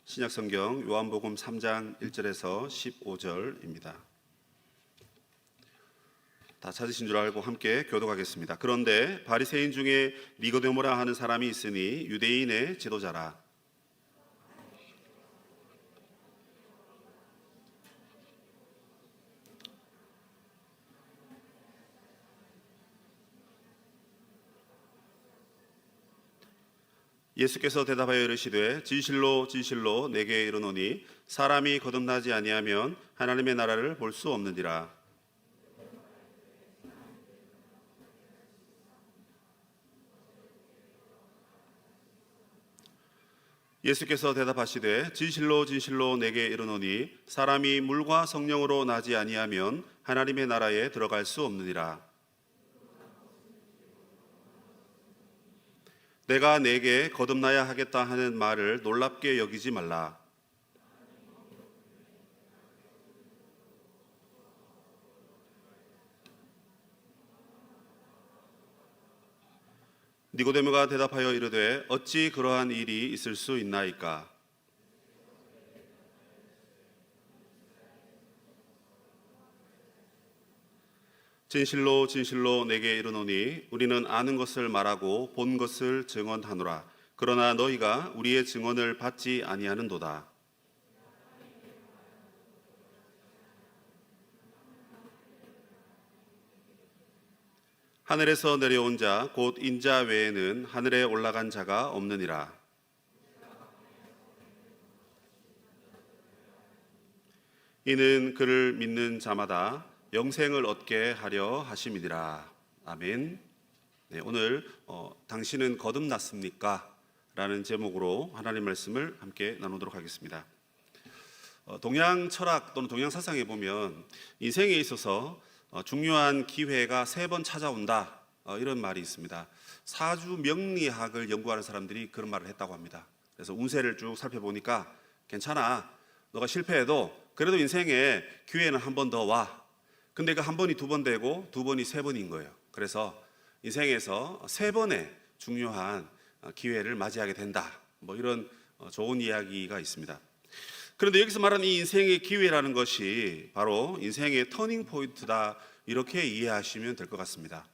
신약성경 요한복음 3장 1절에서 15절입니다. 다 찾으신 줄 알고 함께 교독하겠습니다. 그런데 바리새인 중에 니고데모라 하는 사람이 있으니 유대인의 지도자라. 예수께서 대답하여 이르시되 진실로 진실로 내게 이르노니 사람이 거듭나지 아니하면 하나님의 나라를 볼 수 없느니라. 예수께서 대답하시되 진실로 진실로 내게 이르노니 사람이 물과 성령으로 나지 아니하면 하나님의 나라에 들어갈 수 없느니라. 내가 내게 거듭나야 하겠다 하는 말을 놀랍게 여기지 말라. 니고데모가 대답하여 이르되 어찌 그러한 일이 있을 수 있나이까? 진실로 진실로 내게 이르노니 우리는 아는 것을 말하고 본 것을 증언하노라. 그러나 너희가 우리의 증언을 받지 아니하는도다. 하늘에서 내려온 자 곧 인자 외에는 하늘에 올라간 자가 없느니라. 이는 그를 믿는 자마다 영생을 얻게 하려 하심이니라. 아멘. 네, 오늘 당신은 거듭났습니까? 라는 제목으로 하나님 말씀을 함께 나누도록 하겠습니다. 동양 철학 또는 동양 사상에 보면 인생에 있어서 중요한 기회가 3번 찾아온다, 이런 말이 있습니다. 사주 명리학을 연구하는 사람들이 그런 말을 했다고 합니다. 그래서 운세를 쭉 살펴보니까 괜찮아, 너가 실패해도 그래도 인생에 기회는 한 번 더 와. 근데 그 한 번이 2번 되고 2번이 3번인 거예요. 그래서 인생에서 3번의 중요한 기회를 맞이하게 된다, 이런 좋은 이야기가 있습니다. 그런데 여기서 말하는 이 인생의 기회라는 것이 바로 인생의 터닝 포인트다, 이렇게 이해하시면 될 것 같습니다.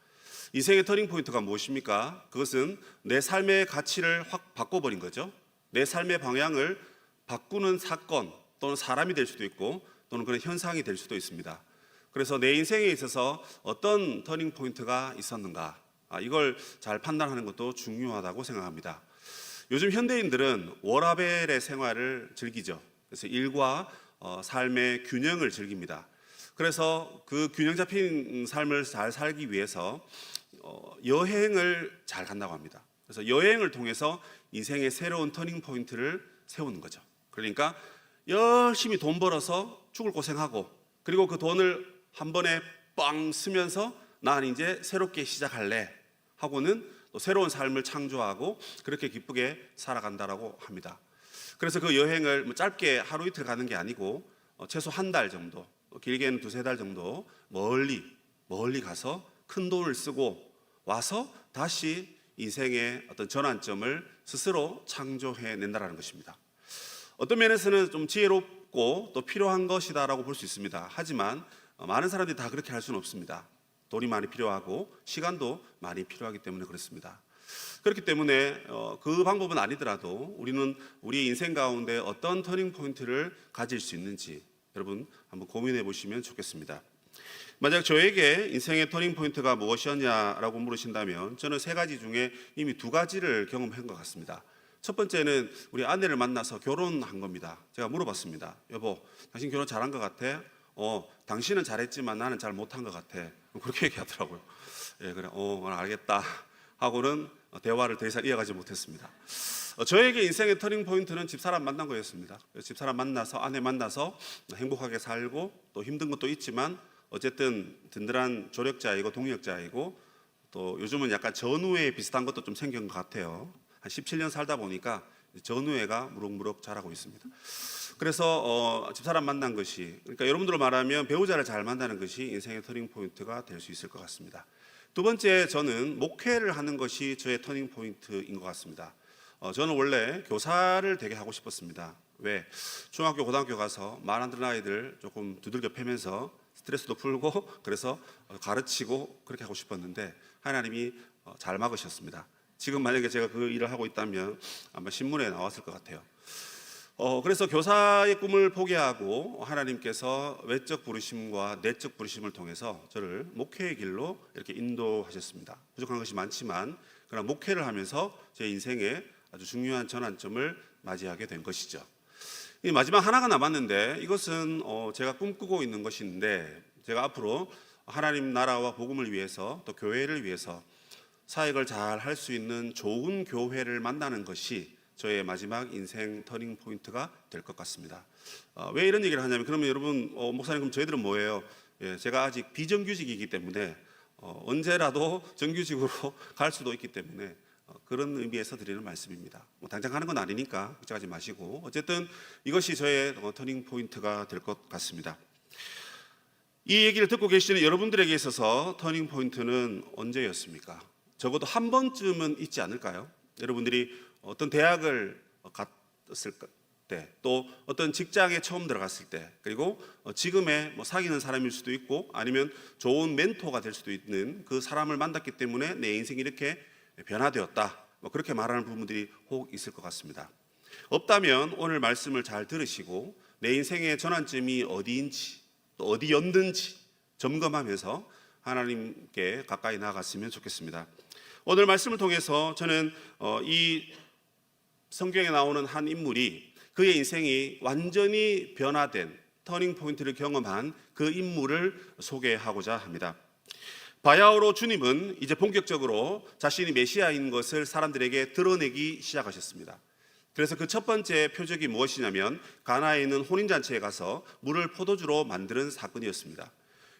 인생의 터닝 포인트가 무엇입니까? 그것은 내 삶의 가치를 확 바꿔버린 거죠. 내 삶의 방향을 바꾸는 사건 또는 사람이 될 수도 있고 또는 그런 현상이 될 수도 있습니다. 그래서 내 인생에 있어서 어떤 터닝 포인트가 있었는가, 이걸 잘 판단하는 것도 중요하다고 생각합니다. 요즘 현대인들은 워라밸의 생활을 즐기죠. 그래서 일과 삶의 균형을 즐깁니다. 그래서 그 균형 잡힌 삶을 잘 살기 위해서 여행을 잘 간다고 합니다. 그래서 여행을 통해서 인생의 새로운 터닝 포인트를 세우는 거죠. 그러니까 열심히 돈 벌어서 죽을 고생하고, 그리고 그 돈을 한 번에 빵 쓰면서 난 이제 새롭게 시작할래 하고는 또 새로운 삶을 창조하고 그렇게 기쁘게 살아간다라고 합니다. 그래서 그 여행을 짧게 하루 이틀 가는 게 아니고 최소 한 달 정도, 길게는 2-3달 정도 멀리 가서 큰 돈을 쓰고 와서 다시 인생의 어떤 전환점을 스스로 창조해낸다라는 것입니다. 어떤 면에서는 좀 지혜롭고 또 필요한 것이다라고 볼 수 있습니다. 하지만 많은 사람들이 다 그렇게 할 수는 없습니다. 돈이 많이 필요하고 시간도 많이 필요하기 때문에 그렇습니다. 그렇기 때문에 그 방법은 아니더라도 우리는 우리 인생 가운데 어떤 터닝 포인트를 가질 수 있는지 여러분 한번 고민해 보시면 좋겠습니다. 만약 저에게 인생의 터닝 포인트가 무엇이었냐라고 물으신다면 저는 3가지 중에 이미 2가지를 경험한 것 같습니다. 첫 번째는 우리 아내를 만나서 결혼한 겁니다. 제가 물어봤습니다. 여보, 당신 결혼 잘한 것 같아? 당신은 잘했지만 나는 잘 못한 것 같아. 그렇게 얘기하더라고요. 예, 그래, 알겠다 하고는 대화를 더 이상 이어가지 못했습니다. 저에게 인생의 터닝 포인트는 집사람 만난 거였습니다. 집사람 만나서, 아내 만나서 행복하게 살고 또 힘든 것도 있지만 어쨌든 든든한 조력자이고 동력자이고 또 요즘은 약간 전우애 비슷한 것도 좀 생긴 것 같아요. 한 17년 살다 보니까 전우애가 무럭무럭 자라고 있습니다. 그래서 집사람 만난 것이, 그러니까 여러분들로 말하면 배우자를 잘 만나는 것이 인생의 터닝 포인트가 될 수 있을 것 같습니다. 2번째, 저는 목회를 하는 것이 저의 터닝 포인트인 것 같습니다. 저는 원래 교사를 되게 하고 싶었습니다. 왜? 중학교, 고등학교 가서 말 안 듣는 아이들 조금 두들겨 패면서 스트레스도 풀고 그래서 가르치고 그렇게 하고 싶었는데 하나님이 잘 막으셨습니다. 지금 만약에 제가 그 일을 하고 있다면 아마 신문에 나왔을 것 같아요. 그래서 교사의 꿈을 포기하고 하나님께서 외적 부르심과 내적 부르심을 통해서 저를 목회의 길로 이렇게 인도하셨습니다. 부족한 것이 많지만 그러나 목회를 하면서 제 인생에 아주 중요한 전환점을 맞이하게 된 것이죠. 이 마지막 하나가 남았는데 이것은 제가 꿈꾸고 있는 것인데 제가 앞으로 하나님 나라와 복음을 위해서 또 교회를 위해서 사역을 잘 할 수 있는 좋은 교회를 만나는 것이 저의 마지막 인생 터닝 포인트가 될 것 같습니다. 왜 이런 얘기를 하냐면 그러면 여러분 목사님 그럼 저희들은 뭐예요? 제가 아직 비정규직이기 때문에 언제라도 정규직으로 갈 수도 있기 때문에 그런 의미에서 드리는 말씀입니다. 당장 하는 건 아니니까 걱정하지 마시고 어쨌든 이것이 저의 터닝 포인트가 될 것 같습니다. 이 얘기를 듣고 계시는 여러분들에게 있어서 터닝 포인트는 언제였습니까? 적어도 한 번쯤은 있지 않을까요? 여러분들이 어떤 대학을 갔을 때, 또 어떤 직장에 처음 들어갔을 때, 그리고 지금의 사귀는 사람일 수도 있고 아니면 좋은 멘토가 될 수도 있는 그 사람을 만났기 때문에 내 인생이 이렇게 변화되었다, 그렇게 말하는 부분들이 혹 있을 것 같습니다. 없다면 오늘 말씀을 잘 들으시고 내 인생의 전환점이 어디인지 또 어디였는지 점검하면서 하나님께 가까이 나아갔으면 좋겠습니다. 오늘 말씀을 통해서 저는 이 성경에 나오는 한 인물이 그의 인생이 완전히 변화된 터닝 포인트를 경험한 그 인물을 소개하고자 합니다. 바야흐로 주님은 이제 본격적으로 자신이 메시아인 것을 사람들에게 드러내기 시작하셨습니다. 그래서 그 첫 번째 표적이 무엇이냐면 가나에 있는 혼인잔치에 가서 물을 포도주로 만드는 사건이었습니다.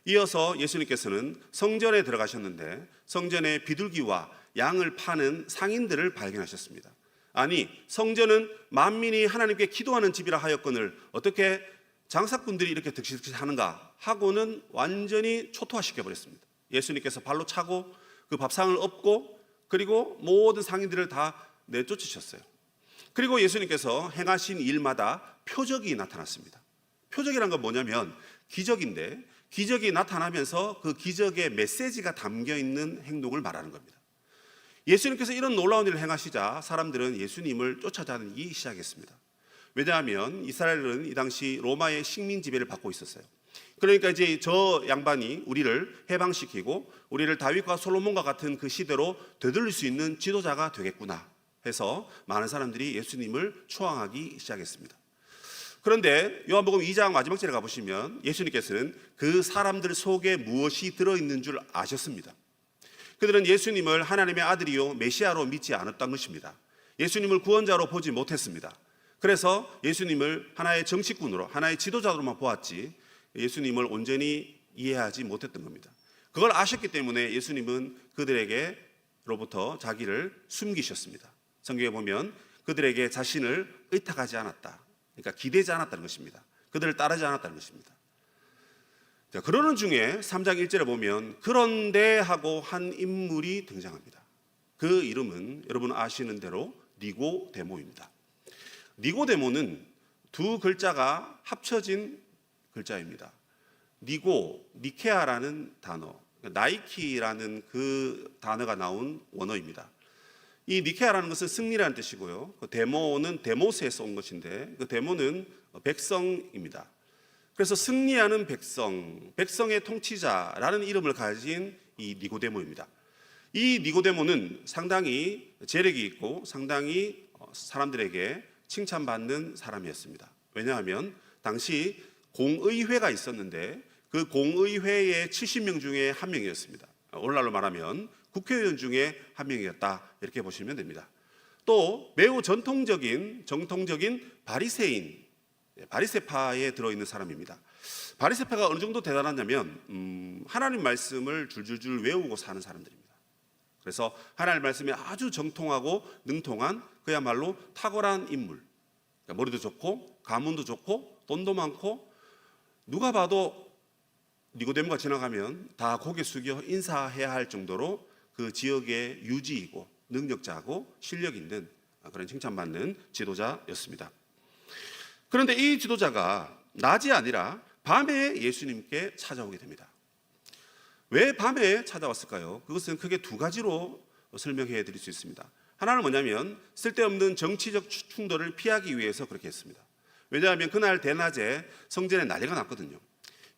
이어서 예수님께서는 성전에 들어가셨는데 성전에 비둘기와 양을 파는 상인들을 발견하셨습니다. 아니, 성전은 만민이 하나님께 기도하는 집이라 하였거늘 어떻게 장사꾼들이 이렇게 득실득실하는가 하고는 완전히 초토화시켜 버렸습니다. 예수님께서 발로 차고 그 밥상을 엎고 그리고 모든 상인들을 다 내쫓으셨어요. 그리고 예수님께서 행하신 일마다 표적이 나타났습니다. 표적이란 건 뭐냐면 기적인데 기적이 나타나면서 그 기적의 메시지가 담겨 있는 행동을 말하는 겁니다. 예수님께서 이런 놀라운 일을 행하시자 사람들은 예수님을 쫓아다니기 시작했습니다. 왜냐하면 이스라엘은 이 당시 로마의 식민 지배를 받고 있었어요. 그러니까 이제 저 양반이 우리를 해방시키고 우리를 다윗과 솔로몬과 같은 그 시대로 되돌릴 수 있는 지도자가 되겠구나 해서 많은 사람들이 예수님을 추앙하기 시작했습니다. 그런데 요한복음 2장 마지막 절에 가보시면 예수님께서는 그 사람들 속에 무엇이 들어있는 줄 아셨습니다. 그들은 예수님을 하나님의 아들이요 메시아로 믿지 않았던 것입니다. 예수님을 구원자로 보지 못했습니다. 그래서 예수님을 하나의 정치꾼으로 하나의 지도자로만 보았지 예수님을 온전히 이해하지 못했던 겁니다. 그걸 아셨기 때문에 예수님은 그들에게로부터 자기를 숨기셨습니다. 성경에 보면 그들에게 자신을 의탁하지 않았다. 그러니까 기대지 않았다는 것입니다. 그들을 따르지 않았다는 것입니다. 자, 그러는 중에 3장 1절에 보면 그런데 하고 한 인물이 등장합니다. 그 이름은 여러분 아시는 대로 니고데모입니다. 니고데모는 두 글자가 합쳐진 글자입니다. 니케아라는 단어, 나이키라는 그 단어가 나온 원어입니다. 이 니케아라는 것은 승리라는 뜻이고요. 그 데모는 데모스에서 온 것인데 그 데모는 백성입니다. 그래서 승리하는 백성, 백성의 통치자라는 이름을 가진 이 니고데모입니다. 이 니고데모는 상당히 재력이 있고 상당히 사람들에게 칭찬받는 사람이었습니다. 왜냐하면 당시 공의회가 있었는데 그 공의회의 70명 중에 한 명이었습니다. 오늘날로 말하면 국회의원 중에 한 명이었다 이렇게 보시면 됩니다. 또 매우 정통적인 바리새인, 바리새파에 들어있는 사람입니다. 바리새파가 어느 정도 대단하냐면 하나님 말씀을 줄줄줄 외우고 사는 사람들입니다. 그래서 하나님 말씀에 아주 정통하고 능통한 그야말로 탁월한 인물. 그러니까 머리도 좋고 가문도 좋고 돈도 많고 누가 봐도 니고데모가 지나가면 다 고개 숙여 인사해야 할 정도로 그 지역의 유지이고 능력자고 실력 있는 그런 칭찬받는 지도자였습니다. 그런데 이 지도자가 낮이 아니라 밤에 예수님께 찾아오게 됩니다. 왜 밤에 찾아왔을까요? 그것은 크게 두 가지로 설명해 드릴 수 있습니다. 하나는 뭐냐면 쓸데없는 정치적 충돌을 피하기 위해서 그렇게 했습니다. 왜냐하면 그날 대낮에 성전에 난리가 났거든요.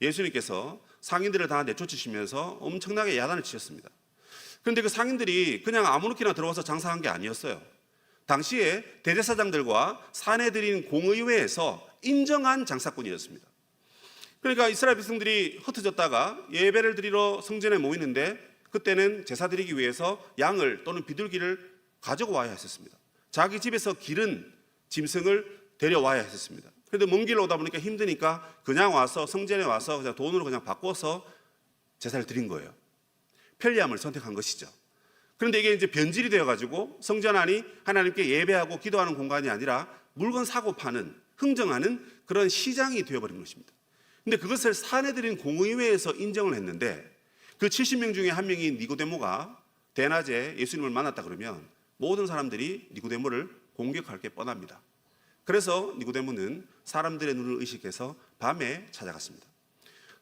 예수님께서 상인들을 다 내쫓으시면서 엄청나게 야단을 치셨습니다. 그런데 그 상인들이 그냥 아무렇게나 들어와서 장사한 게 아니었어요. 당시에 대제사장들과 사내들인 공의회에서 인정한 장사꾼이었습니다. 그러니까 이스라엘 백성들이 흩어졌다가 예배를 드리러 성전에 모이는데 그때는 제사 드리기 위해서 양을 또는 비둘기를 가져와야 했었습니다. 자기 집에서 기른 짐승을 데려와야 했었습니다. 그런데 먼 길로 오다 보니까 힘드니까 그냥 와서 성전에 와서 그냥 돈으로 그냥 바꿔서 제사를 드린 거예요. 편리함을 선택한 것이죠. 그런데 이게 이제 변질이 되어가지고 성전 안이 하나님께 예배하고 기도하는 공간이 아니라 물건 사고 파는, 흥정하는 그런 시장이 되어버린 것입니다. 근데 그것을 사내들인 공의회에서 인정을 했는데 그 70명 중에 한 명인 니고데모가 대낮에 예수님을 만났다 그러면 모든 사람들이 니고데모를 공격할 게 뻔합니다. 그래서 니고데모는 사람들의 눈을 의식해서 밤에 찾아갔습니다.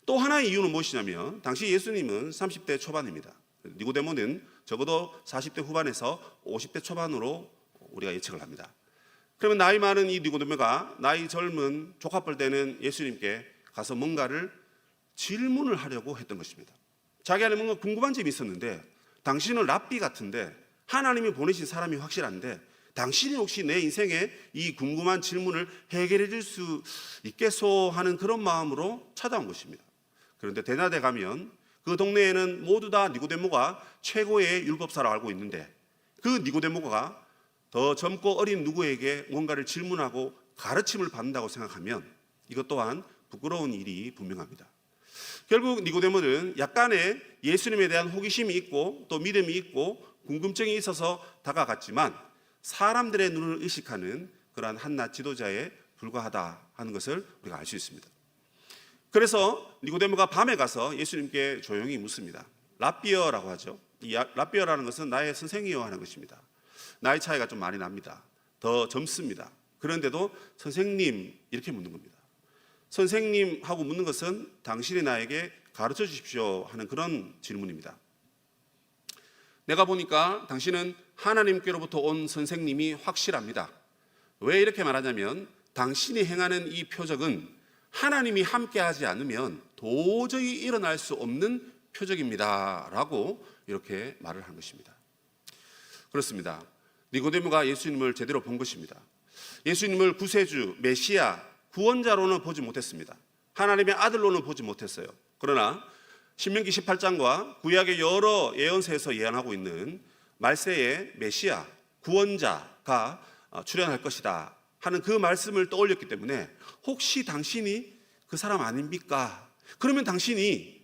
또 하나의 이유는 무엇이냐면 당시 예수님은 30대 초반입니다. 니고데모는 적어도 40대 후반에서 50대 초반으로 우리가 예측을 합니다. 그러면 나이 많은 이 니고데모가 나이 젊은 조카뻘 되는 예수님께 가서 뭔가를 질문을 하려고 했던 것입니다. 자기 안에 뭔가 궁금한 점이 있었는데 당신은 랍비 같은데 하나님이 보내신 사람이 확실한데 당신이 혹시 내 인생에 이 궁금한 질문을 해결해 줄 수 있겠소 하는 그런 마음으로 찾아온 것입니다. 그런데 대낮에 가면 그 동네에는 모두 다 니고데모가 최고의 율법사라고 알고 있는데 그 니고데모가 더 젊고 어린 누구에게 뭔가를 질문하고 가르침을 받는다고 생각하면 이것 또한 부끄러운 일이 분명합니다. 결국 니고데모는 약간의 예수님에 대한 호기심이 있고 또 믿음이 있고 궁금증이 있어서 다가갔지만 사람들의 눈을 의식하는 그러한 한낱 지도자에 불과하다 하는 것을 우리가 알 수 있습니다. 그래서 니고데모가 밤에 가서 예수님께 조용히 묻습니다. 랍비어라고 하죠. 이 랍비어라는 것은 나의 선생이여 하는 것입니다. 나이 차이가 좀 많이 납니다. 더 젊습니다. 그런데도 선생님 이렇게 묻는 겁니다. 선생님 하고 묻는 것은 당신이 나에게 가르쳐 주십시오 하는 그런 질문입니다. 내가 보니까 당신은 하나님께로부터 온 선생님이 확실합니다. 왜 이렇게 말하냐면 당신이 행하는 이 표적은 하나님이 함께하지 않으면 도저히 일어날 수 없는 표적입니다 라고 이렇게 말을 한 것입니다. 그렇습니다. 니고데모가 예수님을 제대로 본 것입니다. 예수님을 구세주, 메시아, 구원자로는 보지 못했습니다. 하나님의 아들로는 보지 못했어요. 그러나 신명기 18장과 구약의 여러 예언서에서 예언하고 있는 말세의 메시아, 구원자가 출현할 것이다 하는 그 말씀을 떠올렸기 때문에 혹시 당신이 그 사람 아닙니까? 그러면 당신이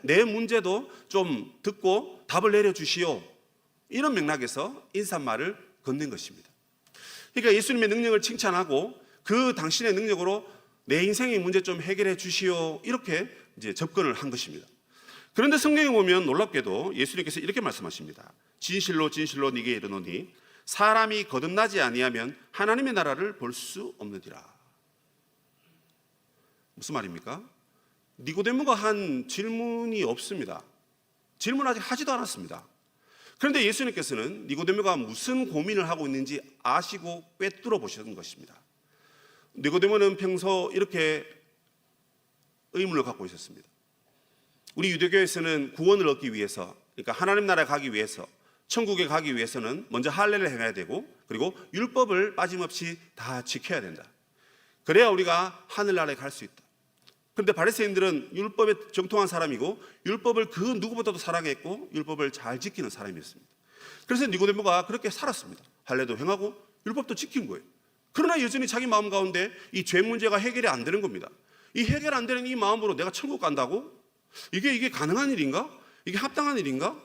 내 문제도 좀 듣고 답을 내려주시오. 이런 맥락에서 인사말을 건넨 것입니다. 그러니까 예수님의 능력을 칭찬하고 그 당신의 능력으로 내 인생의 문제 좀 해결해 주시오. 이렇게 이제 접근을 한 것입니다. 그런데 성경에 보면 놀랍게도 예수님께서 이렇게 말씀하십니다. 진실로 진실로 네게 이르노니 사람이 거듭나지 아니하면 하나님의 나라를 볼 수 없느니라. 무슨 말입니까? 니고데모가 한 질문이 없습니다. 질문 아직 하지도 않았습니다. 그런데 예수님께서는 니고데모가 무슨 고민을 하고 있는지 아시고 꿰뚫어 보시는 것입니다. 니고데모는 평소 이렇게 의문을 갖고 있었습니다. 우리 유대교에서는 구원을 얻기 위해서, 그러니까 하나님 나라에 가기 위해서, 천국에 가기 위해서는 먼저 할례를 행해야 되고 그리고 율법을 빠짐없이 다 지켜야 된다. 그래야 우리가 하늘나라에 갈 수 있다. 그런데 바리새인들은 율법에 정통한 사람이고 율법을 그 누구보다도 사랑했고 율법을 잘 지키는 사람이었습니다. 그래서 니고데모가 그렇게 살았습니다. 할례도 행하고 율법도 지킨 거예요. 그러나 여전히 자기 마음 가운데 이 죄 문제가 해결이 안 되는 겁니다. 이 해결 안 되는 이 마음으로 내가 천국 간다고? 이게 가능한 일인가? 이게 합당한 일인가?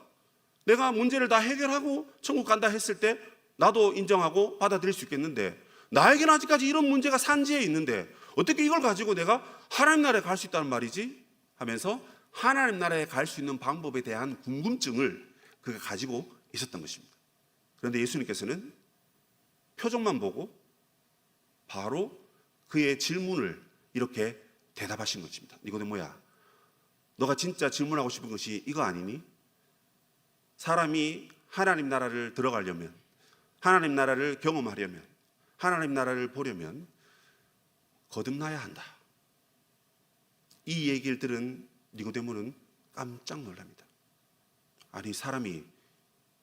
내가 문제를 다 해결하고 천국 간다 했을 때 나도 인정하고 받아들일 수 있겠는데 나에게는 아직까지 이런 문제가 산지에 있는데 어떻게 이걸 가지고 내가 하나님 나라에 갈 수 있다는 말이지? 하면서 하나님 나라에 갈 수 있는 방법에 대한 궁금증을 그가 가지고 있었던 것입니다. 그런데 예수님께서는 표정만 보고 바로 그의 질문을 이렇게 대답하신 것입니다. 니고데모야, 너가 진짜 질문하고 싶은 것이 이거 아니니? 사람이 하나님 나라를 들어가려면, 하나님 나라를 경험하려면, 하나님 나라를 보려면 거듭나야 한다. 이 얘기를 들은 니고데모는 깜짝 놀랍니다. 아니, 사람이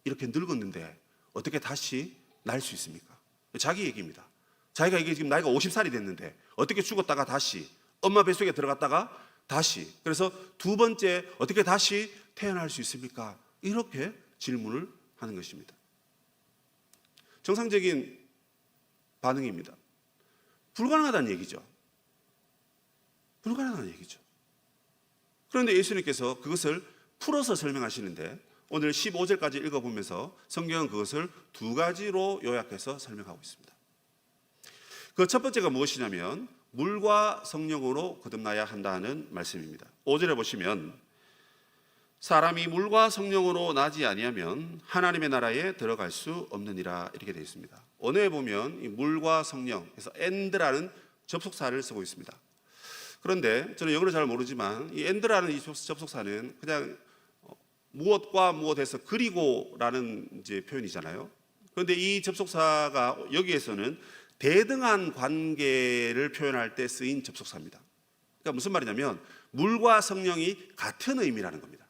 이렇게 늙었는데 어떻게 다시 날 수 있습니까? 자기 얘기입니다. 자기가 이게 지금 나이가 50살이 됐는데 어떻게 죽었다가 다시 엄마 뱃속에 들어갔다가 다시, 그래서 두 번째 어떻게 다시 태어날 수 있습니까? 이렇게 질문을 하는 것입니다. 정상적인 반응입니다. 불가능하다는 얘기죠. 불가능한 얘기죠. 그런데 예수님께서 그것을 풀어서 설명하시는데 오늘 15절까지 읽어보면서 성경은 그것을 두 가지로 요약해서 설명하고 있습니다. 그 첫 번째가 무엇이냐면 물과 성령으로 거듭나야 한다는 말씀입니다. 5절에 보시면 사람이 물과 성령으로 나지 아니하면 하나님의 나라에 들어갈 수 없느니라 이렇게 되어 있습니다. 언어에 보면 이 물과 성령, 그래서 and라는 접속사를 쓰고 있습니다. 그런데 저는 영어를 잘 모르지만 이 and라는 이 접속사는 그냥 무엇과 무엇에서 그리고라는 이제 표현이잖아요. 그런데 이 접속사가 여기에서는 대등한 관계를 표현할 때 쓰인 접속사입니다. 그러니까 무슨 말이냐면 물과 성령이 같은 의미라는 겁니다.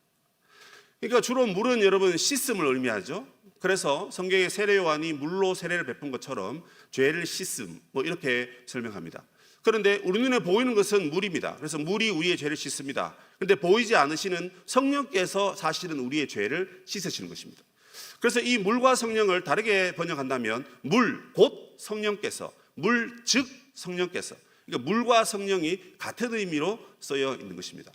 그러니까 주로 물은 여러분 씻음을 의미하죠. 그래서 성경의 세례 요한이 물로 세례를 베푼 것처럼 죄를 씻음 뭐 이렇게 설명합니다. 그런데 우리 눈에 보이는 것은 물입니다. 그래서 물이 우리의 죄를 씻습니다. 그런데 보이지 않으시는 성령께서 사실은 우리의 죄를 씻으시는 것입니다. 그래서 이 물과 성령을 다르게 번역한다면 물, 곧 성령께서, 물, 즉 성령께서, 그러니까 물과 성령이 같은 의미로 쓰여 있는 것입니다.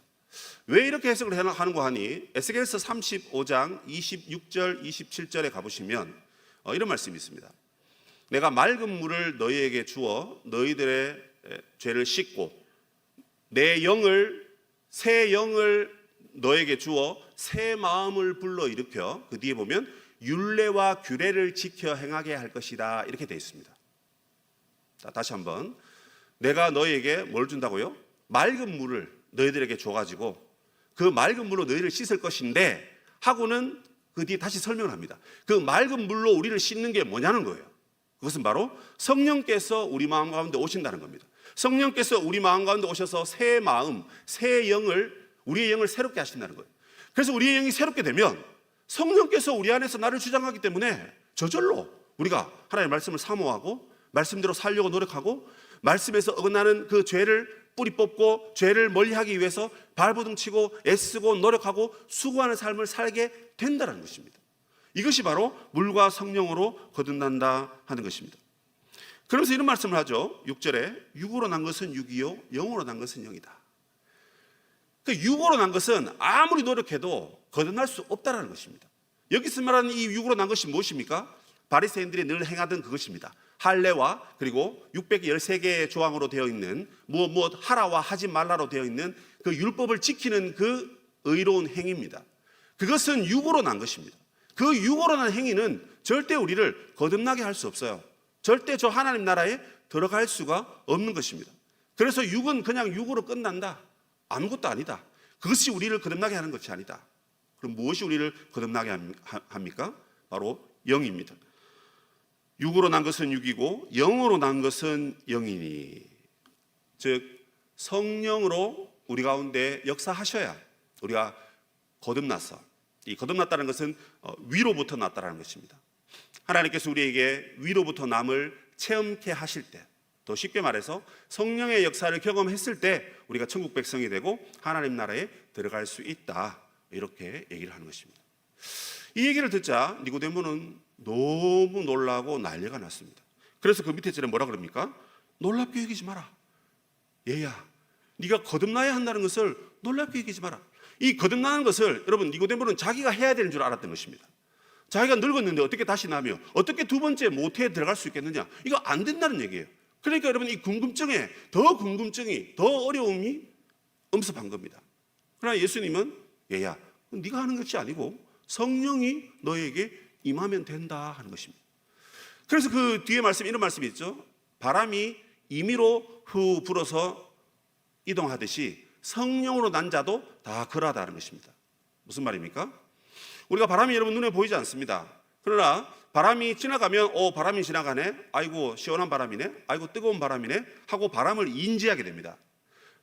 왜 이렇게 해석을 하는가 하니 에스겔서 35장 26절 27절에 가보시면 이런 말씀이 있습니다. 내가 맑은 물을 너희에게 주어 너희들의 죄를 씻고 내 영을, 새 영을 너에게 주어 새 마음을 불러일으켜, 그 뒤에 보면 율례와 규례를 지켜 행하게 할 것이다 이렇게 되어 있습니다. 자, 다시 한번 내가 너희에게 뭘 준다고요? 맑은 물을 너희들에게 줘가지고 그 맑은 물로 너희를 씻을 것인데 하고는 그 뒤에 다시 설명을 합니다. 그 맑은 물로 우리를 씻는 게 뭐냐는 거예요. 그것은 바로 성령께서 우리 마음 가운데 오신다는 겁니다. 성령께서 우리 마음 가운데 오셔서 새 마음, 새 영을, 우리의 영을 새롭게 하신다는 거예요. 그래서 우리의 영이 새롭게 되면 성령께서 우리 안에서 나를 주장하기 때문에 저절로 우리가 하나님의 말씀을 사모하고 말씀대로 살려고 노력하고 말씀에서 어긋나는 그 죄를 뿌리 뽑고 죄를 멀리하기 위해서 발버둥치고 애쓰고 노력하고 수고하는 삶을 살게 된다는 것입니다. 이것이 바로 물과 성령으로 거듭난다 하는 것입니다. 그러면서 이런 말씀을 하죠. 6절에 육으로 난 것은 육이요 영으로 난 것은 영이다. 그 육으로 난 것은 아무리 노력해도 거듭날 수 없다는 것입니다. 여기서 말하는 이 육으로 난 것이 무엇입니까? 바리새인들이 늘 행하던 그것입니다. 할례와 그리고 613개의 조항으로 되어 있는 무엇 하라와 하지 말라로 되어 있는 그 율법을 지키는 그 의로운 행위입니다. 그것은 육으로 난 것입니다. 그 육으로 난 행위는 절대 우리를 거듭나게 할 수 없어요. 절대 저 하나님 나라에 들어갈 수가 없는 것입니다. 그래서 육은 그냥 육으로 끝난다, 아무것도 아니다. 그것이 우리를 거듭나게 하는 것이 아니다. 그럼 무엇이 우리를 거듭나게 합니까? 바로 영입니다. 육으로 난 것은 육이고 영으로 난 것은 영이니, 즉 성령으로 우리 가운데 역사하셔야 우리가 거듭났어. 이 거듭났다는 것은 위로부터 났다는 것입니다. 하나님께서 우리에게 위로부터 남을 체험케 하실 때, 더 쉽게 말해서 성령의 역사를 경험했을 때 우리가 천국 백성이 되고 하나님 나라에 들어갈 수 있다, 이렇게 얘기를 하는 것입니다. 이 얘기를 듣자 니고데모는 너무 놀라고 난리가 났습니다. 그래서 그 밑에 절에 뭐라 그럽니까? 놀랍게 여기지 마라. 얘야, 네가 거듭나야 한다는 것을 놀랍게 여기지 마라. 이 거듭나는 것을 여러분 니고데모는 자기가 해야 되는 줄 알았던 것입니다. 자기가 늙었는데 어떻게 다시 나며 어떻게 두 번째 모태에 들어갈 수 있겠느냐, 이거 안 된다는 얘기예요. 그러니까 여러분 이 궁금증에 더 궁금증이, 더 어려움이 엄습한 겁니다. 그러나 예수님은 얘야, 네가 하는 것이 아니고 성령이 너에게 임하면 된다 하는 것입니다. 그래서 그 뒤에 말씀, 이런 말씀이 있죠. 바람이 임의로 후 불어서 이동하듯이 성령으로 난 자도 다 그러하다는 것입니다. 무슨 말입니까? 우리가 바람이 여러분 눈에 보이지 않습니다. 그러나 바람이 지나가면 바람이 지나가네, 아이고 시원한 바람이네, 아이고 뜨거운 바람이네 하고 바람을 인지하게 됩니다.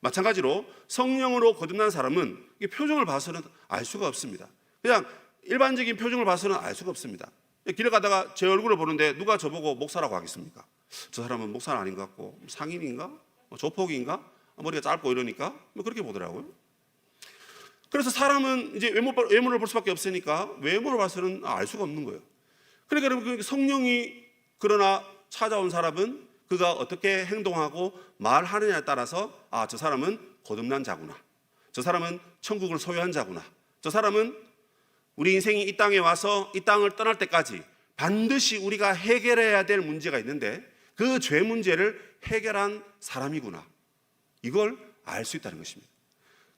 마찬가지로 성령으로 거듭난 사람은 이 표정을 봐서는 알 수가 없습니다. 그냥 일반적인 표정을 봐서는 알 수가 없습니다. 길을 가다가 제 얼굴을 보는데 누가 저보고 목사라고 하겠습니까? 저 사람은 목사는 아닌 것 같고 상인인가? 조폭인가? 머리가 짧고 이러니까 그렇게 보더라고요. 그래서 사람은 이제 외모를 볼 수밖에 없으니까 외모를 봐서는 알 수가 없는 거예요. 그러니까 여러분, 성령이 그러나 찾아온 사람은 그가 어떻게 행동하고 말하느냐에 따라서 저 사람은 거듭난 자구나, 저 사람은 천국을 소유한 자구나, 저 사람은 우리 인생이 이 땅에 와서 이 땅을 떠날 때까지 반드시 우리가 해결해야 될 문제가 있는데 그 죄 문제를 해결한 사람이구나, 이걸 알 수 있다는 것입니다.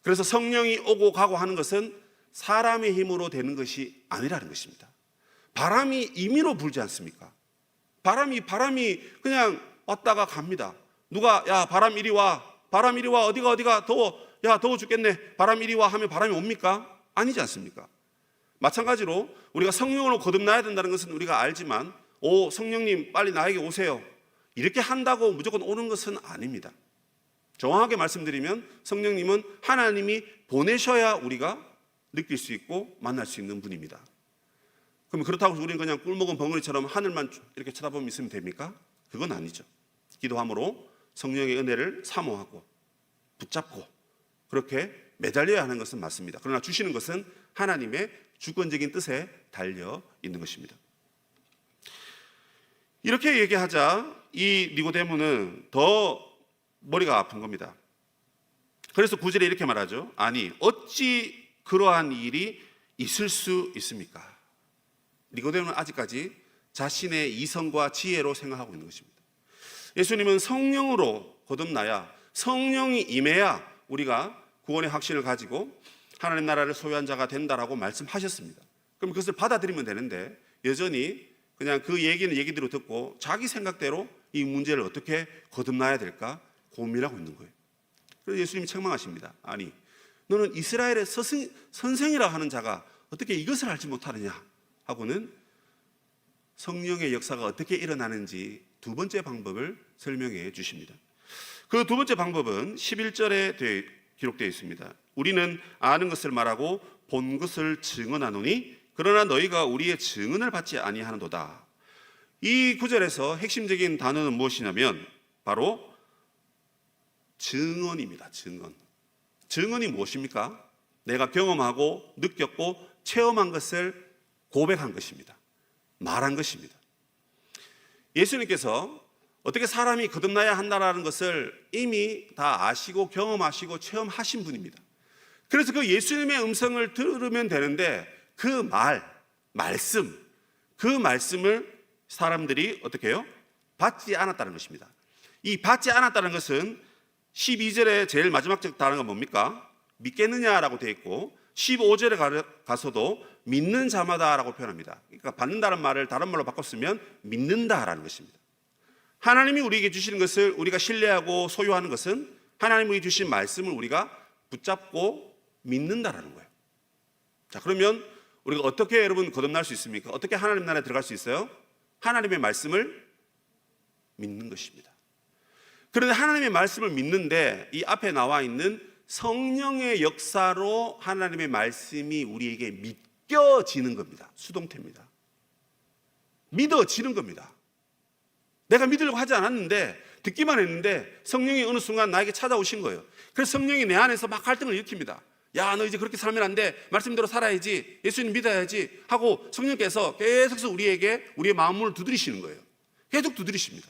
그래서 성령이 오고 가고 하는 것은 사람의 힘으로 되는 것이 아니라는 것입니다. 바람이 임의로 불지 않습니까? 바람이 그냥 왔다가 갑니다. 누가 야 바람 이리 와, 바람 이리 와, 어디가 더워, 야 더워 죽겠네, 바람 이리 와 하면 바람이 옵니까? 아니지 않습니까? 마찬가지로 우리가 성령으로 거듭나야 된다는 것은 우리가 알지만 성령님 빨리 나에게 오세요, 이렇게 한다고 무조건 오는 것은 아닙니다. 정확하게 말씀드리면 성령님은 하나님이 보내셔야 우리가 느낄 수 있고 만날 수 있는 분입니다. 그럼 그렇다고 우리는 그냥 꿀먹은 벙어리처럼 하늘만 이렇게 쳐다보면 있으면 됩니까? 그건 아니죠. 기도함으로 성령의 은혜를 사모하고 붙잡고 그렇게 매달려야 하는 것은 맞습니다. 그러나 주시는 것은 하나님의 주권적인 뜻에 달려 있는 것입니다. 이렇게 얘기하자 이 니고데모는 더 머리가 아픈 겁니다. 그래서 9절에 이렇게 말하죠. 아니 어찌 그러한 일이 있을 수 있습니까? 니고데모는 아직까지 자신의 이성과 지혜로 생각하고 있는 것입니다. 예수님은 성령으로 거듭나야, 성령이 임해야 우리가 구원의 확신을 가지고 하나님 나라를 소유한 자가 된다라고 말씀하셨습니다. 그럼 그것을 받아들이면 되는데 여전히 그냥 그 얘기대로 듣고 자기 생각대로 이 문제를 어떻게 거듭나야 될까 고민하고 있는 거예요. 그래서 예수님이 책망하십니다. 아니 너는 이스라엘의 선생이라 하는 자가 어떻게 이것을 알지 못하느냐 하고는 성령의 역사가 어떻게 일어나는지 두 번째 방법을 설명해 주십니다. 그 두 번째 방법은 11절에 기록되어 있습니다. 우리는 아는 것을 말하고 본 것을 증언하노니 그러나 너희가 우리의 증언을 받지 아니하는도다. 이 구절에서 핵심적인 단어는 무엇이냐면 바로 증언입니다. 증언이 무엇입니까? 내가 경험하고 느꼈고 체험한 것을 고백한 것입니다. 말한 것입니다. 예수님께서 어떻게 사람이 거듭나야 한다는 것을 이미 다 아시고 경험하시고 체험하신 분입니다. 그래서 그 예수님의 음성을 들으면 되는데 그 말씀을 사람들이 어떻게 해요? 받지 않았다는 것입니다. 이 받지 않았다는 것은 12절에 제일 마지막 단어가 뭡니까? 믿겠느냐라고 되어 있고 15절에 가서도 믿는 자마다라고 표현합니다. 그러니까 받는다는 말을 다른 말로 바꿨으면 믿는다라는 것입니다. 하나님이 우리에게 주시는 것을 우리가 신뢰하고 소유하는 것은 하나님이 주신 말씀을 우리가 붙잡고 믿는다라는 거예요. 자, 그러면 우리가 어떻게 여러분 거듭날 수 있습니까? 어떻게 하나님 나라에 들어갈 수 있어요? 하나님의 말씀을 믿는 것입니다. 그런데 하나님의 말씀을 믿는데 이 앞에 나와 있는 성령의 역사로 하나님의 말씀이 우리에게 믿겨지는 겁니다. 수동태입니다. 믿어지는 겁니다. 내가 믿으려고 하지 않았는데 듣기만 했는데 성령이 어느 순간 나에게 찾아오신 거예요. 그래서 성령이 내 안에서 막 갈등을 일으킵니다. 야, 너 이제 그렇게 살면 안 돼. 말씀대로 살아야지. 예수님 믿어야지 하고 성령께서 계속해서 우리에게 우리의 마음을 두드리시는 거예요. 계속 두드리십니다.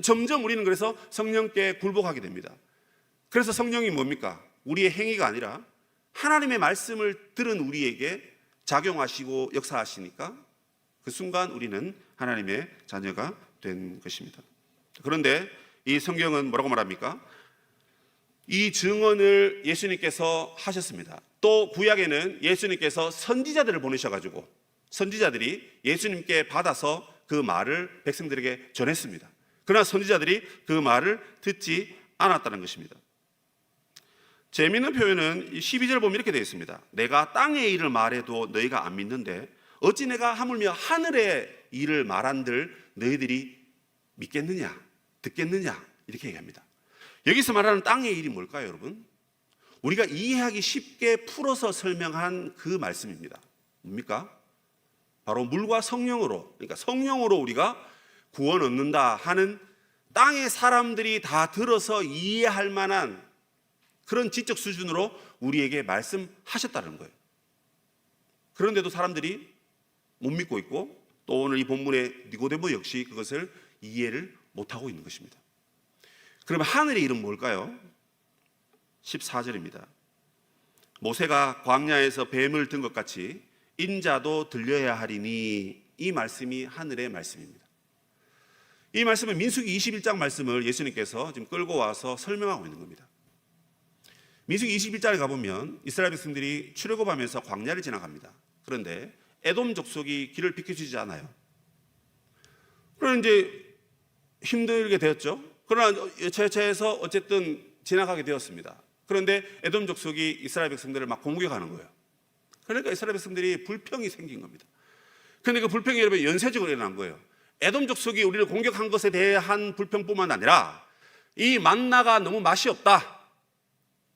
점점 우리는 그래서 성령께 굴복하게 됩니다. 그래서 성령이 뭡니까? 우리의 행위가 아니라 하나님의 말씀을 들은 우리에게 작용하시고 역사하시니까 그 순간 우리는 하나님의 자녀가 된 것입니다. 그런데 이 성경은 뭐라고 말합니까? 이 증언을 예수님께서 하셨습니다. 또 구약에는 예수님께서 선지자들을 보내셔가지고 선지자들이 예수님께 받아서 그 말을 백성들에게 전했습니다. 그러나 선지자들이 그 말을 듣지 않았다는 것입니다. 재미있는 표현은 12절 보면 이렇게 되어 있습니다. 내가 땅의 일을 말해도 너희가 안 믿는데 어찌 내가 하물며 하늘의 일을 말한들 너희들이 믿겠느냐, 듣겠느냐, 이렇게 얘기합니다. 여기서 말하는 땅의 일이 뭘까요, 여러분? 우리가 이해하기 쉽게 풀어서 설명한 그 말씀입니다. 뭡니까? 바로 물과 성령으로, 그러니까 성령으로 우리가 구원 얻는다 하는 땅의 사람들이 다 들어서 이해할 만한 그런 지적 수준으로 우리에게 말씀하셨다는 거예요. 그런데도 사람들이 못 믿고 있고, 또 오늘 이 본문의 니고데모 역시 그것을 이해를 못하고 있는 것입니다. 그러면 하늘의 일은 뭘까요? 14절입니다. 모세가 광야에서 뱀을 든 것 같이 인자도 들려야 하리니, 이 말씀이 하늘의 말씀입니다. 이 말씀은 민수기 21장 말씀을 예수님께서 지금 끌고 와서 설명하고 있는 겁니다. 민수기 21장에 가보면 이스라엘 백성들이 출애굽하면서 광야를 지나갑니다. 그런데 에돔 족속이 길을 비켜주지 않아요. 그러나 이제 힘들게 되었죠. 그러나 여차여차해서 어쨌든 지나가게 되었습니다. 그런데 에돔 족속이 이스라엘 백성들을 막 공격하는 거예요. 그러니까 이스라엘 백성들이 불평이 생긴 겁니다. 그런데 그 불평이 여러분 연쇄적으로 일어난 거예요. 에돔 족속이 우리를 공격한 것에 대한 불평뿐만 아니라 이 만나가 너무 맛이 없다,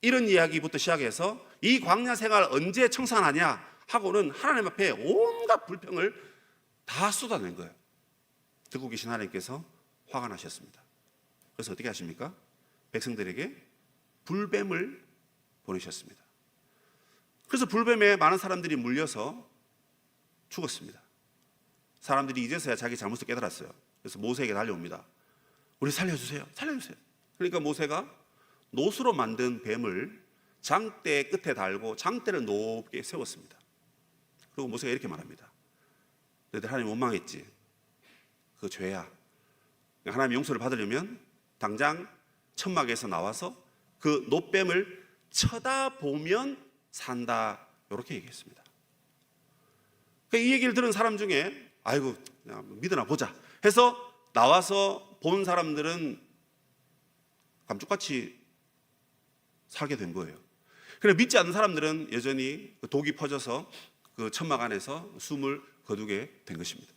이런 이야기부터 시작해서 이 광야 생활 언제 청산하냐 하고는 하나님 앞에 온갖 불평을 다 쏟아낸 거예요. 듣고 계신 하나님께서 화가 나셨습니다. 그래서 어떻게 하십니까? 백성들에게 불뱀을 보내셨습니다. 그래서 불뱀에 많은 사람들이 물려서 죽었습니다. 사람들이 이제서야 자기 잘못을 깨달았어요. 그래서 모세에게 달려옵니다. 우리 살려주세요, 살려주세요. 그러니까 모세가 노수로 만든 뱀을 장대 끝에 달고 장대를 높게 세웠습니다. 그리고 모세가 이렇게 말합니다. 너희들 하나님 원망했지? 그거 죄야. 하나님 용서를 받으려면 당장 천막에서 나와서 그 노뱀을 쳐다보면 산다, 이렇게 얘기했습니다. 이 얘기를 들은 사람 중에 아이고 믿으나 보자 해서 나와서 본 사람들은 감쪽같이 살게 된 거예요. 그래 믿지 않는 사람들은 여전히 독이 퍼져서 그 천막 안에서 숨을 거두게 된 것입니다.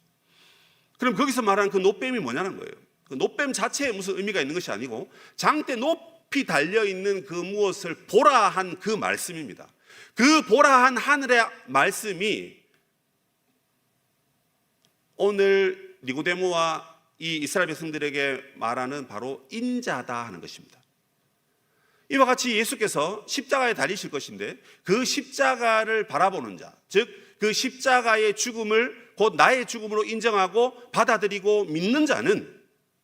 그럼 거기서 말하는 그 노뱀이 뭐냐는 거예요. 그 노뱀 자체에 무슨 의미가 있는 것이 아니고 장대 높이 달려있는 그 무엇을 보라 한 그 말씀입니다. 그 보라 한 하늘의 말씀이 오늘 니고데모와 이 이스라엘 백성들에게 말하는 바로 인자다 하는 것입니다. 이와 같이 예수께서 십자가에 달리실 것인데 그 십자가를 바라보는 자, 즉 그 십자가의 죽음을 곧 나의 죽음으로 인정하고 받아들이고 믿는 자는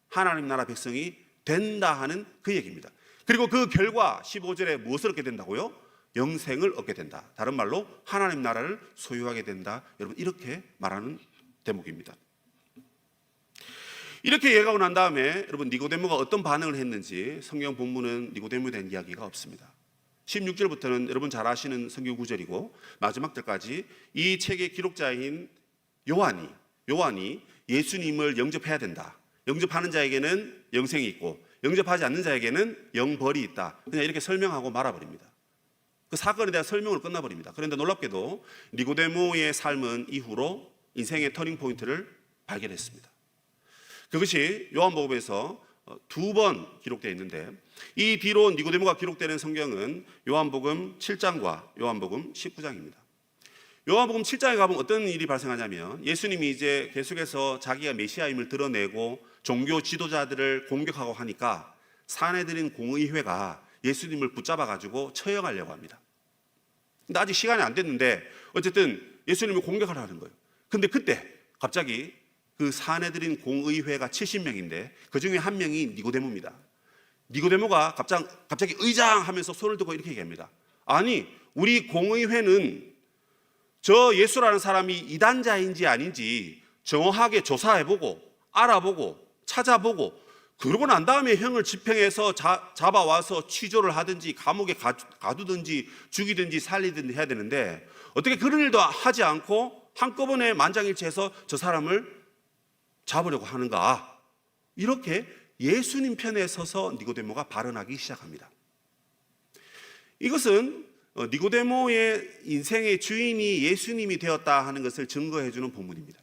하나님 나라 백성이 된다 하는 그 얘기입니다. 그리고 그 결과 15절에 무엇을 얻게 된다고요? 영생을 얻게 된다. 다른 말로 하나님 나라를 소유하게 된다. 여러분 이렇게 말하는 대목입니다. 이렇게 얘기하고 난 다음에 여러분 니고데모가 어떤 반응을 했는지 성경 본문은 니고데모에 대한 이야기가 없습니다. 16절부터는 여러분 잘 아시는 성경 구절이고 마지막 절까지 이 책의 기록자인 요한이 예수님을 영접해야 된다. 영접하는 자에게는 영생이 있고 영접하지 않는 자에게는 영벌이 있다. 그냥 이렇게 설명하고 말아버립니다. 그 사건에 대한 설명으로 끝나버립니다. 그런데 놀랍게도 니고데모의 삶은 이후로 인생의 터닝 포인트를 발견했습니다. 그것이 요한복음에서 2번 기록되어 있는데 이 뒤로 니고데모가 기록되는 성경은 요한복음 7장과 요한복음 19장입니다. 요한복음 7장에 가보면 어떤 일이 발생하냐면 예수님이 이제 계속해서 자기가 메시아임을 드러내고 종교 지도자들을 공격하고 하니까 사내들인 공의회가 예수님을 붙잡아가지고 처형하려고 합니다. 근데 아직 시간이 안 됐는데 어쨌든 예수님을 공격하려는 거예요. 근데 그때 갑자기 그 사내들인 공의회가 70명인데 그 중에 한 명이 니고데모입니다. 니고데모가 갑자기 의장하면서 손을 들고 이렇게 얘기합니다. 아니 우리 공의회는 저 예수라는 사람이 이단자인지 아닌지 정확하게 조사해보고 알아보고 찾아보고 그러고 난 다음에 형을 집행해서 잡아와서 취조를 하든지 감옥에 가두든지 죽이든지 살리든지 해야 되는데 어떻게 그런 일도 하지 않고 한꺼번에 만장일치해서 저 사람을 잡으려고 하는가, 이렇게 예수님 편에 서서 니고데모가 발언하기 시작합니다. 이것은 니고데모의 인생의 주인이 예수님이 되었다 하는 것을 증거해 주는 본문입니다.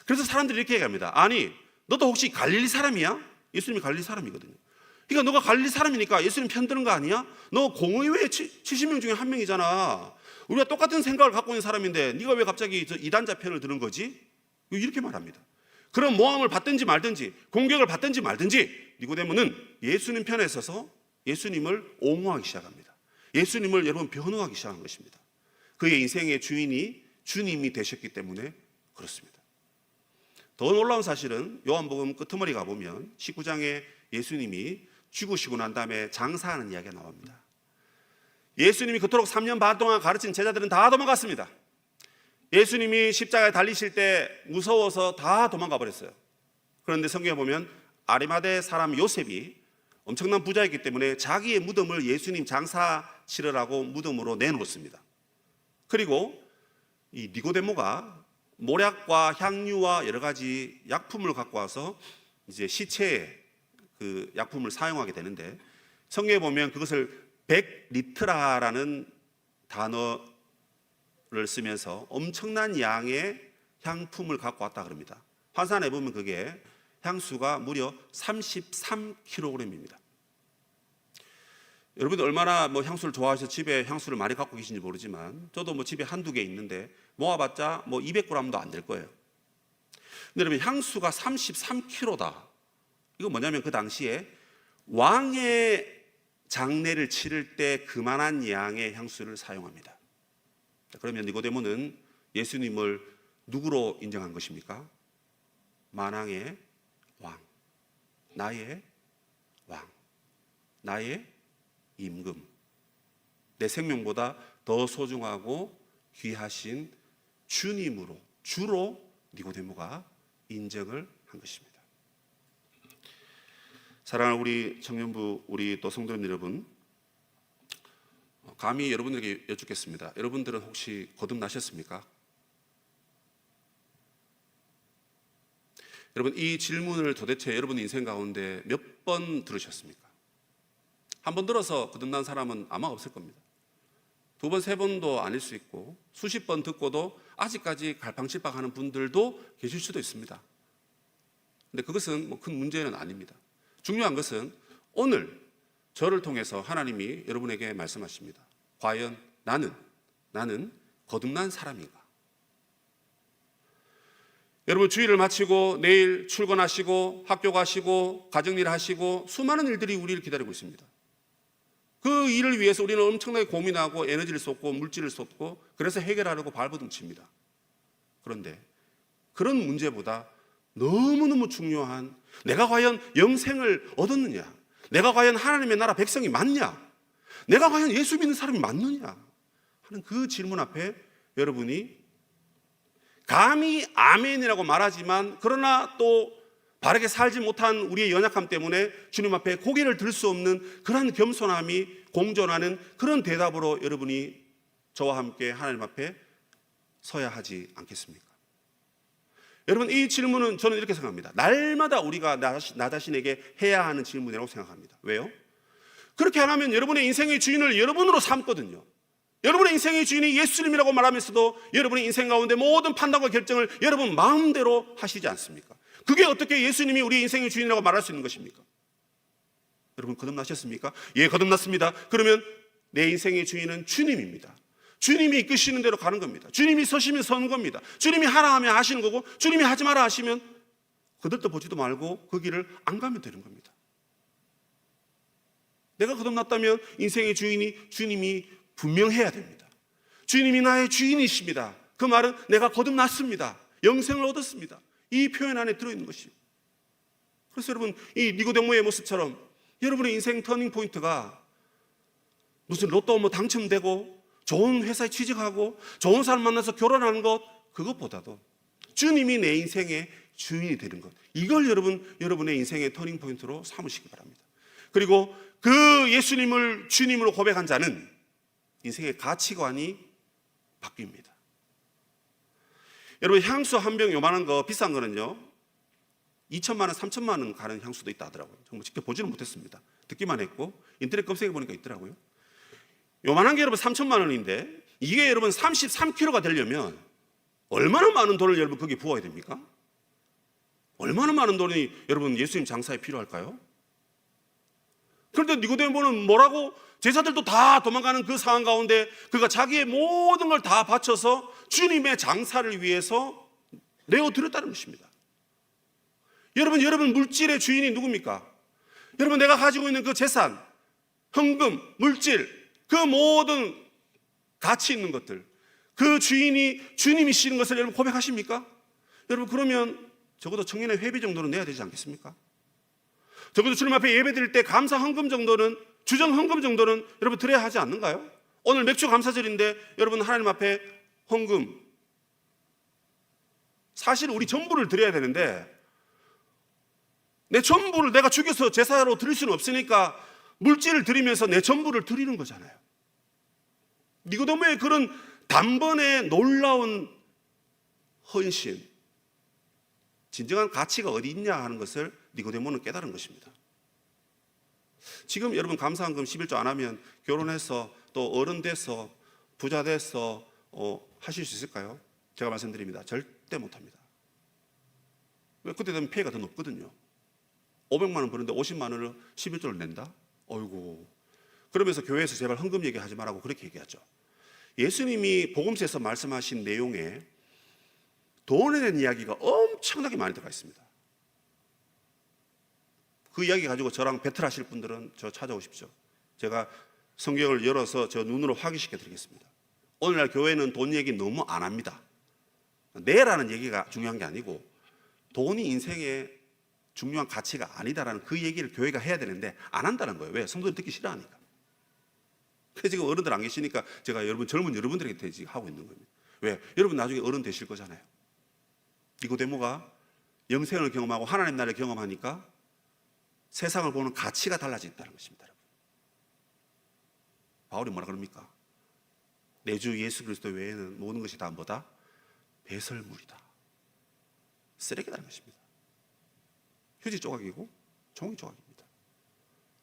그래서 사람들이 이렇게 얘기합니다. 아니, 너도 혹시 갈릴리 사람이야? 예수님이 갈릴리 사람이거든요. 그러니까 너가 갈릴리 사람이니까 예수님 편드는 거 아니야? 너 공의회 70명 중에 한 명이잖아. 우리가 똑같은 생각을 갖고 있는 사람인데 네가 왜 갑자기 저 이단자 편을 드는 거지? 이렇게 말합니다. 그런 모함을 받든지 말든지 공격을 받든지 말든지 니고데모는 예수님 편에 서서 예수님을 옹호하기 시작합니다. 예수님을 여러분 변호하기 시작한 것입니다. 그의 인생의 주인이 주님이 되셨기 때문에 그렇습니다. 더 놀라운 사실은 요한복음 끄트머리 가보면 19장에 예수님이 죽으시고 난 다음에 장사하는 이야기가 나옵니다. 예수님이 그토록 3년 반 동안 가르친 제자들은 다 도망갔습니다. 예수님이 십자가에 달리실 때 무서워서 다 도망가 버렸어요. 그런데 성경에 보면 아리마대 사람 요셉이 엄청난 부자였기 때문에 자기의 무덤을 예수님 장사 치르라고 무덤으로 내놓습니다. 그리고 이 니고데모가 모략과 향유와 여러 가지 약품을 갖고 와서 이제 시체에 그 약품을 사용하게 되는데 성경에 보면 그것을 100리트라라는 단어를 쓰면서 엄청난 양의 향품을 갖고 왔다 그럽니다. 환산해 보면 그게 향수가 무려 33kg입니다. 여러분들 얼마나 향수를 좋아해서 집에 향수를 많이 갖고 계신지 모르지만 저도 집에 한두 개 있는데 모아봤자 200g도 안 될 거예요. 근데 여러분 향수가 33kg다. 이거 뭐냐면 그 당시에 왕의 장례를 치를 때 그만한 양의 향수를 사용합니다. 그러면 니고데모는 예수님을 누구로 인정한 것입니까? 만왕의 왕, 나의 왕, 나의 임금, 내 생명보다 더 소중하고 귀하신 주님으로, 주로 니고데모가 인정을 한 것입니다. 사랑하는 우리 청년부, 우리 또 성도님 여러분, 감히 여러분에게 여쭙겠습니다. 여러분들은 혹시 거듭나셨습니까? 여러분, 이 질문을 도대체 여러분 인생 가운데 몇 번 들으셨습니까? 한 번 들어서 거듭난 사람은 아마 없을 겁니다. 두 번, 세 번도 아닐 수 있고 수십 번 듣고도 아직까지 갈팡질팡하는 분들도 계실 수도 있습니다. 근데 그것은 큰 문제는 아닙니다. 중요한 것은 오늘 저를 통해서 하나님이 여러분에게 말씀하십니다. 과연 나는 거듭난 사람인가? 여러분 주일을 마치고 내일 출근하시고 학교 가시고 가정일 하시고 수많은 일들이 우리를 기다리고 있습니다. 그 일을 위해서 우리는 엄청나게 고민하고 에너지를 쏟고 물질을 쏟고 그래서 해결하려고 발버둥칩니다. 그런데 그런 문제보다 너무너무 중요한 내가 과연 영생을 얻었느냐? 내가 과연 하나님의 나라 백성이 맞냐? 내가 과연 예수 믿는 사람이 맞느냐? 하는 그 질문 앞에 여러분이 감히 아멘이라고 말하지만 그러나 또 바르게 살지 못한 우리의 연약함 때문에 주님 앞에 고개를 들 수 없는 그런 겸손함이 공존하는 그런 대답으로 여러분이 저와 함께 하나님 앞에 서야 하지 않겠습니까? 여러분 이 질문은 저는 이렇게 생각합니다. 날마다 우리가 나 자신에게 해야 하는 질문이라고 생각합니다. 왜요? 그렇게 안 하면 여러분의 인생의 주인을 여러분으로 삼거든요. 여러분의 인생의 주인이 예수님이라고 말하면서도 여러분의 인생 가운데 모든 판단과 결정을 여러분 마음대로 하시지 않습니까? 그게 어떻게 예수님이 우리 인생의 주인이라고 말할 수 있는 것입니까? 여러분 거듭나셨습니까? 예, 거듭났습니다. 그러면 내 인생의 주인은 주님입니다. 주님이 이끄시는 대로 가는 겁니다. 주님이 서시면 서는 겁니다. 주님이 하라 하면 하시는 거고 주님이 하지 마라 하시면 거들떠 보지도 말고 그 길을 안 가면 되는 겁니다. 내가 거듭났다면 인생의 주인이 주님이 분명해야 됩니다. 주님이 나의 주인이십니다. 그 말은 내가 거듭났습니다. 영생을 얻었습니다. 이 표현 안에 들어있는 것입니다. 그래서 여러분 이 니고데모의 모습처럼 여러분의 인생 터닝 포인트가 무슨 로또 당첨되고 좋은 회사에 취직하고 좋은 사람 만나서 결혼하는 것 그것보다도 주님이 내 인생의 주인이 되는 것 이걸 여러분의 인생의 터닝 포인트로 삼으시기 바랍니다. 그리고 그 예수님을 주님으로 고백한 자는 인생의 가치관이 바뀝니다. 여러분 향수 한 병 요만한 거 비싼 거는요 2천만 원, 3천만 원 가는 향수도 있다 하더라고요. 정말 직접 보지는 못했습니다. 듣기만 했고 인터넷 검색해 보니까 있더라고요. 요만한 게 여러분 3천만 원인데 이게 여러분 33kg가 되려면 얼마나 많은 돈을 여러분 거기에 부어야 됩니까? 얼마나 많은 돈이 여러분 예수님 장사에 필요할까요? 그런데 니고데모는 뭐라고? 제자들도 다 도망가는 그 상황 가운데 그가 자기의 모든 걸 다 바쳐서 주님의 장사를 위해서 내어드렸다는 것입니다. 여러분 물질의 주인이 누굽니까? 여러분 내가 가지고 있는 그 재산, 헌금, 물질, 그 모든 가치 있는 것들, 그 주인이 주님이시는 것을 여러분 고백하십니까? 여러분 그러면 적어도 청년의 회비 정도는 내야 되지 않겠습니까? 적어도 주님 앞에 예배 드릴 때 감사 헌금 정도는, 주정 헌금 정도는 여러분 드려야 하지 않는가요? 오늘 맥주 감사절인데 여러분 하나님 앞에 헌금, 사실 우리 전부를 드려야 되는데 내 전부를 내가 죽여서 제사로 드릴 수는 없으니까 물질을 드리면서 내 전부를 드리는 거잖아요. 니고데모의 그런 단번에 놀라운 헌신, 진정한 가치가 어디 있냐 하는 것을 니고데모는 깨달은 것입니다. 지금 여러분 감사헌금 11조 안 하면 결혼해서 또 어른 돼서 부자 돼서 하실 수 있을까요? 제가 말씀드립니다. 절대 못합니다. 그때 되면 피해가 더 높거든요. 500만 원 버는데 50만 원을 11조를 낸다? 어이구. 그러면서 교회에서 제발 헌금 얘기하지 말라고 그렇게 얘기하죠. 예수님이 복음서에서 말씀하신 내용에 돈에 대한 이야기가 엄청나게 많이 들어가 있습니다. 그 이야기 가지고 저랑 배틀하실 분들은 저 찾아오십시오. 제가 성경을 열어서 저 눈으로 확인시켜 드리겠습니다. 오늘날 교회는 돈 얘기 너무 안 합니다. 내라는 얘기가 중요한 게 아니고 돈이 인생의 중요한 가치가 아니다라는 그 얘기를 교회가 해야 되는데 안 한다는 거예요. 왜? 성도들이 듣기 싫어하니까. 그래서 지금 어른들 안 계시니까 제가 여러분 젊은 여러분들에게 지금 하고 있는 겁니다. 왜? 여러분 나중에 어른 되실 거잖아요. 니고데모가 영생을 경험하고 하나님 나라를 경험하니까 세상을 보는 가치가 달라진다는 것입니다. 여러분. 바울이 뭐라 그럽니까? 내 주 예수 그리스도 외에는 모든 것이 다 뭐다? 배설물이다. 쓰레기라는 것입니다. 휴지 조각이고 종이 조각입니다.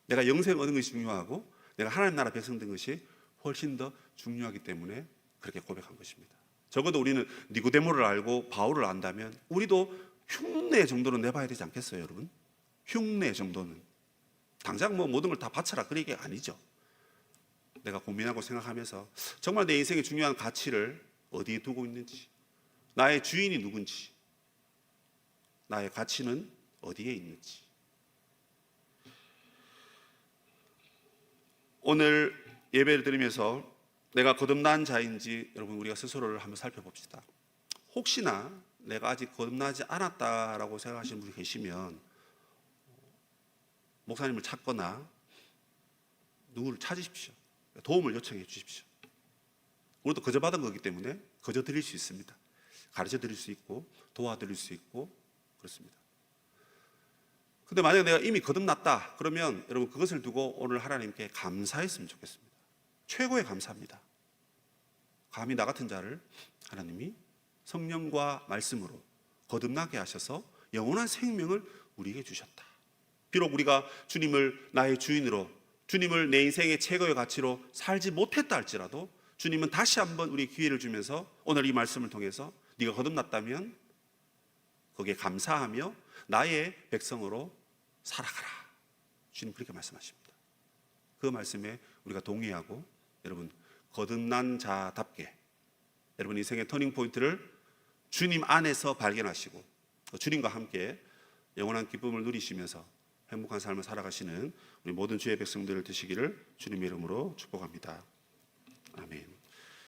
내가 영생 얻은 것이 중요하고 내가 하나님 나라 백성 된 것이 훨씬 더 중요하기 때문에 그렇게 고백한 것입니다. 적어도 우리는 니고데모를 알고 바울을 안다면 우리도 흉내 정도는 내봐야 되지 않겠어요, 여러분? 흉내 정도는. 당장 뭐 모든 걸 다 바쳐라 그 얘기가 아니죠. 내가 고민하고 생각하면서 정말 내 인생의 중요한 가치를 어디에 두고 있는지, 나의 주인이 누군지, 나의 가치는 어디에 있는지. 오늘 예배를 드리면서 내가 거듭난 자인지 여러분 우리가 스스로를 한번 살펴봅시다. 혹시나 내가 아직 거듭나지 않았다라고 생각하시는 분이 계시면 목사님을 찾거나 누구를 찾으십시오. 도움을 요청해 주십시오. 우리도 거저 받은 거기 때문에 거저 드릴 수 있습니다. 가르쳐 드릴 수 있고 도와드릴 수 있고 그렇습니다. 근데 만약에 내가 이미 거듭났다 그러면 여러분 그것을 두고 오늘 하나님께 감사했으면 좋겠습니다. 최고의 감사입니다. 감히 나 같은 자를 하나님이 성령과 말씀으로 거듭나게 하셔서 영원한 생명을 우리에게 주셨다. 비록 우리가 주님을 나의 주인으로, 주님을 내 인생의 최고의 가치로 살지 못했다 할지라도 주님은 다시 한번 우리에게 기회를 주면서 오늘 이 말씀을 통해서 네가 거듭났다면 거기에 감사하며 나의 백성으로 살아가라. 주님 그렇게 말씀하십니다. 그 말씀에 우리가 동의하고 여러분 거듭난 자답게 여러분 인생의 터닝포인트를 주님 안에서 발견하시고 주님과 함께 영원한 기쁨을 누리시면서 행복한 삶을 살아가시는 우리 모든 주의 백성들을 되시기를 주님의 이름으로 축복합니다. 아멘.